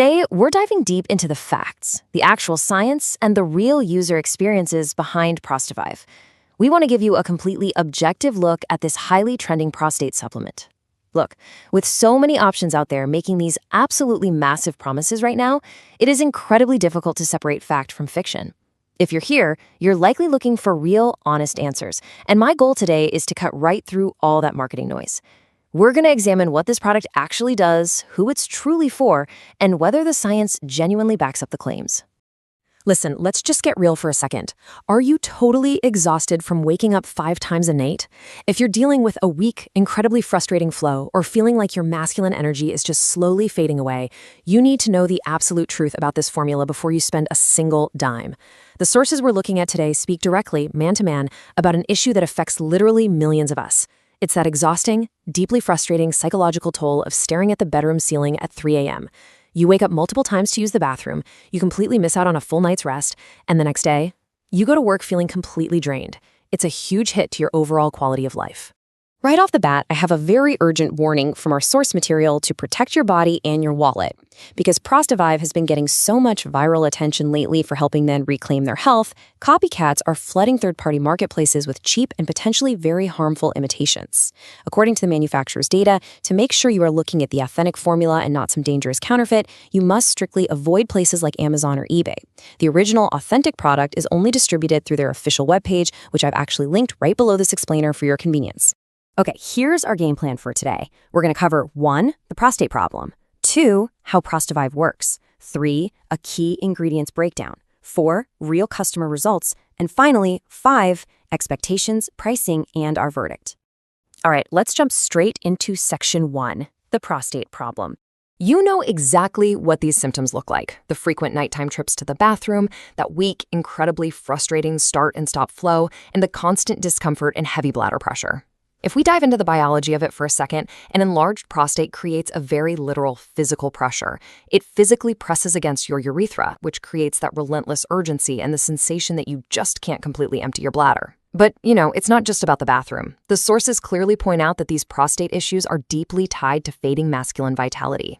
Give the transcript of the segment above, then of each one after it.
Today, we're diving deep into the facts, the actual science, and the real user experiences behind ProstaVive. We want to give you a completely objective look at this highly trending prostate supplement. Look, with so many options out there making these absolutely massive promises right now, it is incredibly difficult to separate fact from fiction. If you're here, you're likely looking for real, honest answers, and my goal today is to cut right through all that marketing noise. We're going to examine what this product actually does, who it's truly for, and whether the science genuinely backs up the claims. Listen, let's just get real for a second. Are you totally exhausted from waking up 5 times a night? If you're dealing with a weak, incredibly frustrating flow, or feeling like your masculine energy is just slowly fading away, you need to know the absolute truth about this formula before you spend a single dime. The sources we're looking at today speak directly, man to man, about an issue that affects literally millions of us. It's that exhausting, deeply frustrating psychological toll of staring at the bedroom ceiling at 3 a.m. You wake up multiple times to use the bathroom, you completely miss out on a full night's rest, and the next day, you go to work feeling completely drained. It's a huge hit to your overall quality of life. Right off the bat, I have a very urgent warning from our source material to protect your body and your wallet. Because ProstaVive has been getting so much viral attention lately for helping men reclaim their health, copycats are flooding third-party marketplaces with cheap and potentially very harmful imitations. According to the manufacturer's data, to make sure you are looking at the authentic formula and not some dangerous counterfeit, you must strictly avoid places like Amazon or eBay. The original authentic product is only distributed through their official webpage, which I've actually linked right below this explainer for your convenience. Okay, here's our game plan for today. We're going to cover 1, the prostate problem, 2, how ProstaVive works, 3, a key ingredients breakdown, 4, real customer results, and finally, 5, expectations, pricing, and our verdict. All right, let's jump straight into section 1, the prostate problem. You know exactly what these symptoms look like. The frequent nighttime trips to the bathroom, that weak, incredibly frustrating start and stop flow, and the constant discomfort and heavy bladder pressure. If we dive into the biology of it for a second, an enlarged prostate creates a very literal physical pressure. It physically presses against your urethra, which creates that relentless urgency and the sensation that you just can't completely empty your bladder. But, it's not just about the bathroom. The sources clearly point out that these prostate issues are deeply tied to fading masculine vitality.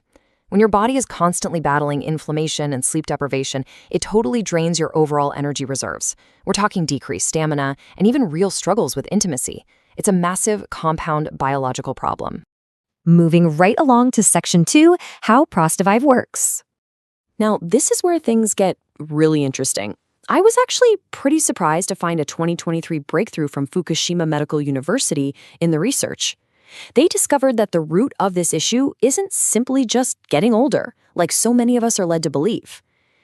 When your body is constantly battling inflammation and sleep deprivation, it totally drains your overall energy reserves. We're talking decreased stamina and even real struggles with intimacy. It's a massive compound biological problem. Moving right along to section 2, how ProstaVive works. Now, this is where things get really interesting. I was actually pretty surprised to find a 2023 breakthrough from Fukushima Medical University in the research. They discovered that the root of this issue isn't simply just getting older, like so many of us are led to believe.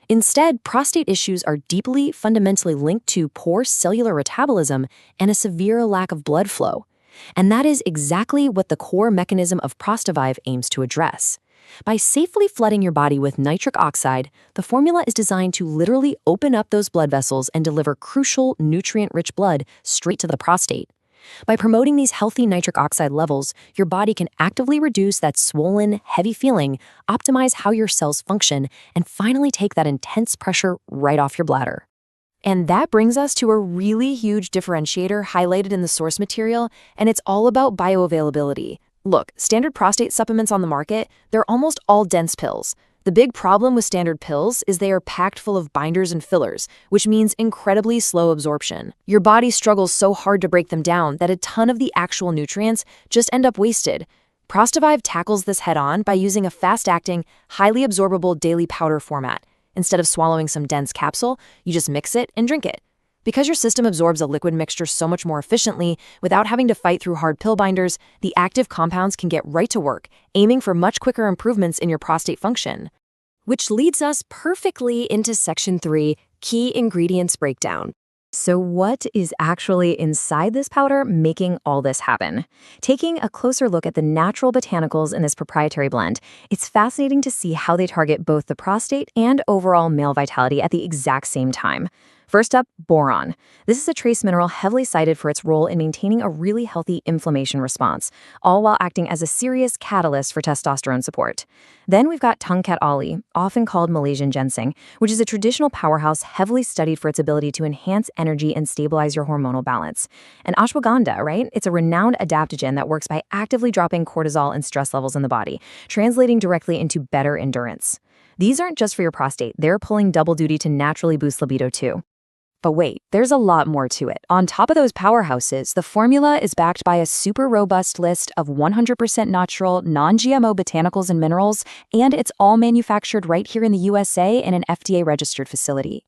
Instead, prostate issues are deeply, fundamentally linked to poor cellular metabolism and a severe lack of blood flow. And that is exactly what the core mechanism of ProstaVive aims to address. By safely flooding your body with nitric oxide, the formula is designed to literally open up those blood vessels and deliver crucial, nutrient-rich blood straight to the prostate. By promoting these healthy nitric oxide levels, your body can actively reduce that swollen, heavy feeling, optimize how your cells function, and finally take that intense pressure right off your bladder. And that brings us to a really huge differentiator highlighted in the source material, and it's all about bioavailability. Look, standard prostate supplements on the market, they're almost all dense pills. The big problem with standard pills is they are packed full of binders and fillers, which means incredibly slow absorption. Your body struggles so hard to break them down that a ton of the actual nutrients just end up wasted. ProstaVive tackles this head-on by using a fast-acting, highly absorbable daily powder format. Instead of swallowing some dense capsule, you just mix it and drink it. Because your system absorbs a liquid mixture so much more efficiently, without having to fight through hard pill binders, the active compounds can get right to work, aiming for much quicker improvements in your prostate function. Which leads us perfectly into section 3, key ingredients breakdown. So what is actually inside this powder making all this happen? Taking a closer look at the natural botanicals in this proprietary blend, it's fascinating to see how they target both the prostate and overall male vitality at the exact same time. First up, boron. This is a trace mineral heavily cited for its role in maintaining a really healthy inflammation response, all while acting as a serious catalyst for testosterone support. Then we've got tungcat ali, often called Malaysian ginseng, which is a traditional powerhouse heavily studied for its ability to enhance energy and stabilize your hormonal balance. And ashwagandha, right? It's a renowned adaptogen that works by actively dropping cortisol and stress levels in the body, translating directly into better endurance. These aren't just for your prostate, they're pulling double duty to naturally boost libido too. But wait, there's a lot more to it. On top of those powerhouses, the formula is backed by a super robust list of 100% natural, non-GMO botanicals and minerals, and it's all manufactured right here in the USA in an FDA-registered facility.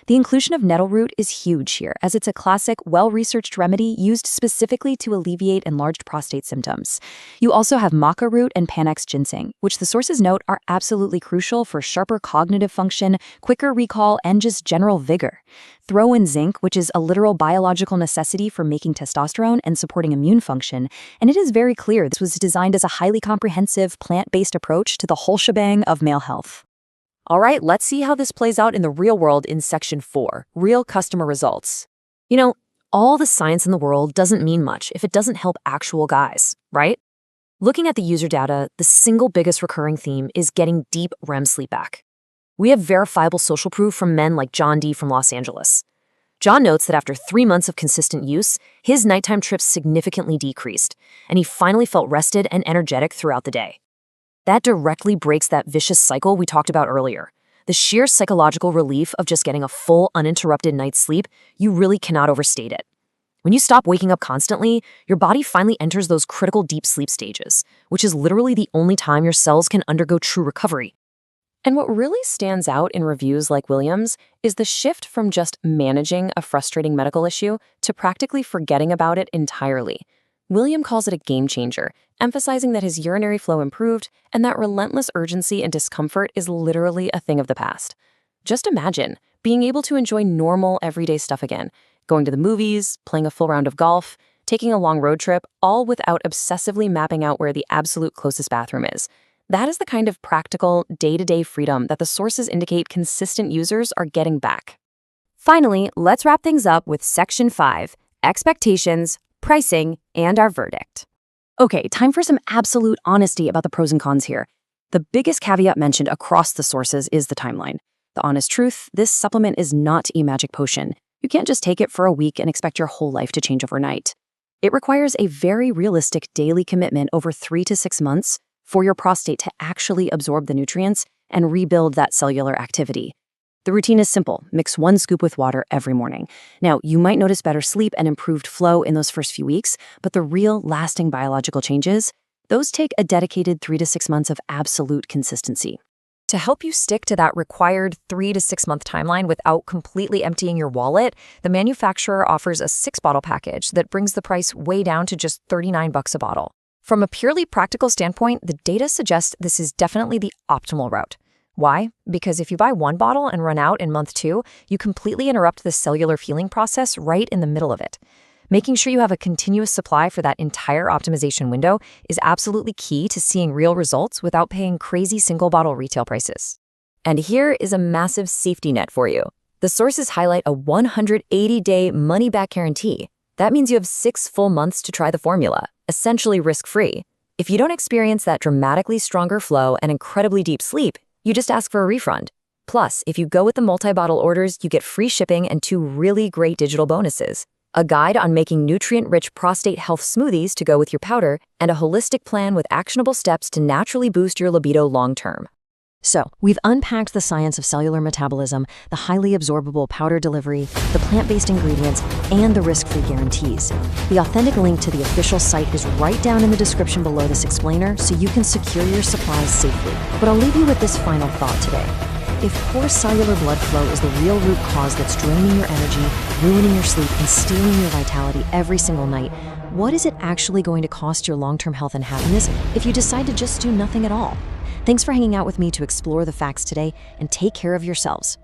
The inclusion of nettle root is huge here, as it's a classic, well-researched remedy used specifically to alleviate enlarged prostate symptoms. You also have maca root and Panax ginseng, which the sources note are absolutely crucial for sharper cognitive function, quicker recall, and just general vigor. Throw in zinc, which is a literal biological necessity for making testosterone and supporting immune function, and it is very clear this was designed as a highly comprehensive, plant-based approach to the whole shebang of male health. All right, let's see how this plays out in the real world in Section 4, Real Customer Results. You know, all the science in the world doesn't mean much if it doesn't help actual guys, right? Looking at the user data, the single biggest recurring theme is getting deep REM sleep back. We have verifiable social proof from men like John D. from Los Angeles. John notes that after 3 months of consistent use, his nighttime trips significantly decreased, and he finally felt rested and energetic throughout the day. That directly breaks that vicious cycle we talked about earlier. The sheer psychological relief of just getting a full, uninterrupted night's sleep, you really cannot overstate it. When you stop waking up constantly, your body finally enters those critical deep sleep stages, which is literally the only time your cells can undergo true recovery. And what really stands out in reviews like Williams is the shift from just managing a frustrating medical issue to practically forgetting about it entirely. William calls it a game changer, emphasizing that his urinary flow improved and that relentless urgency and discomfort is literally a thing of the past. Just imagine being able to enjoy normal, everyday stuff again, going to the movies, playing a full round of golf, taking a long road trip, all without obsessively mapping out where the absolute closest bathroom is. That is the kind of practical, day-to-day freedom that the sources indicate consistent users are getting back. Finally, let's wrap things up with Section 5, Expectations, Pricing, and our verdict. Okay, time for some absolute honesty about the pros and cons here. The biggest caveat mentioned across the sources is the timeline. The honest truth, this supplement is not a magic potion. You can't just take it for a week and expect your whole life to change overnight. It requires a very realistic daily commitment over 3 to 6 months for your prostate to actually absorb the nutrients and rebuild that cellular activity. The routine is simple. Mix 1 scoop with water every morning. Now, you might notice better sleep and improved flow in those first few weeks, but the real lasting biological changes, those take a dedicated 3 to 6 months of absolute consistency. To help you stick to that required 3 to 6 month timeline without completely emptying your wallet, the manufacturer offers a 6-bottle package that brings the price way down to just $39 a bottle. From a purely practical standpoint, the data suggests this is definitely the optimal route. Why? Because if you buy 1 bottle and run out in month 2, you completely interrupt the cellular healing process right in the middle of it. Making sure you have a continuous supply for that entire optimization window is absolutely key to seeing real results without paying crazy single-bottle retail prices. And here is a massive safety net for you. The sources highlight a 180-day money-back guarantee. That means you have 6 full months to try the formula, essentially risk-free. If you don't experience that dramatically stronger flow and incredibly deep sleep, you just ask for a refund. Plus, if you go with the multi-bottle orders, you get free shipping and 2 really great digital bonuses: a guide on making nutrient-rich prostate health smoothies to go with your powder, and a holistic plan with actionable steps to naturally boost your libido long-term. So, we've unpacked the science of cellular metabolism, the highly absorbable powder delivery, the plant-based ingredients, and the risk-free guarantees. The authentic link to the official site is right down in the description below this explainer, so you can secure your supplies safely. But I'll leave you with this final thought today. If poor cellular blood flow is the real root cause that's draining your energy, ruining your sleep, and stealing your vitality every single night, what is it actually going to cost your long-term health and happiness if you decide to just do nothing at all? Thanks for hanging out with me to explore the facts today, and take care of yourselves.